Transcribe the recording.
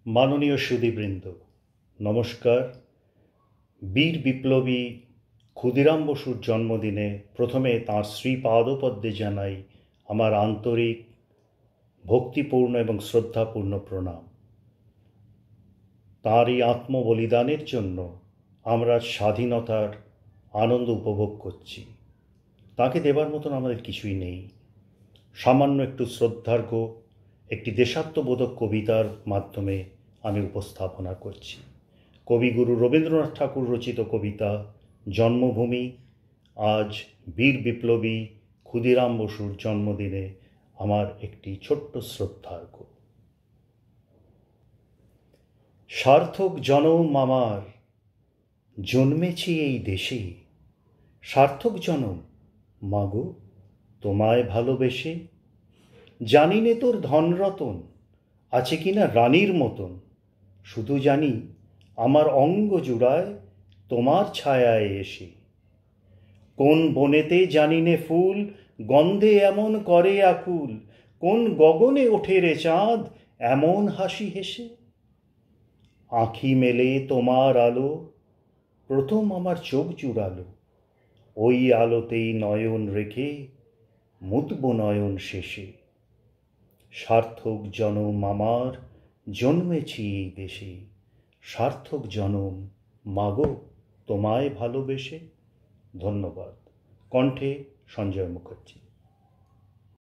মাননীয় সুধীবৃন্দ, নমস্কার। বীর বিপ্লবী ক্ষুদিরাম বসুর জন্মদিনে প্রথমে তাঁর শ্রীপাদপদ্মে জানাই আমার আন্তরিক, ভক্তিপূর্ণ এবং শ্রদ্ধাপূর্ণ প্রণাম। তাঁরই আত্মবলিদানের জন্য আমরা স্বাধীনতার আনন্দ উপভোগ করছি। তাকে দেবার মতন আমাদের কিছুই নেই। সামান্য একটু শ্রদ্ধার্ঘ্য একটি দেশাত্মবোধক কবিতার মাধ্যমে আমি উপস্থাপনা করছি। কবিগুরু রবীন্দ্রনাথ ঠাকুর রচিত কবিতা জন্মভূমি আজ বীর বিপ্লবী ক্ষুদিরাম বসুর জন্মদিনে আমার একটি ছোট্ট শ্রদ্ধার্ঘ্য। সার্থক জনম আমার, জন্মেছি এই দেশে। সার্থক জনম মাগো তোমায় ভালোবেসে। জানি নে তোর ধনরতন আছে কিনা রানীর মতন, শুধু জানি আমার অঙ্গ জুড়ায় তোমার ছায়ায় এসে। কোন বনেতে জানি নে ফুল গন্ধে এমন করে আকুল, কোন গগনে ওঠে রে চাঁদ এমন হাসি হেসে। আঁখি মেলে তোমার আলো প্রথম আমার চোখ জুড়ালো, ওই আলোতেই নয়ন রেখে মুতব নয়ন শেষে। সার্থক জনম আমার, জন্মেছি এই দেশে। সার্থক জনম মাগো তোমায় ভালোবেসে। ধন্যবাদ। কণ্ঠে সঞ্জয় মুখার্জি।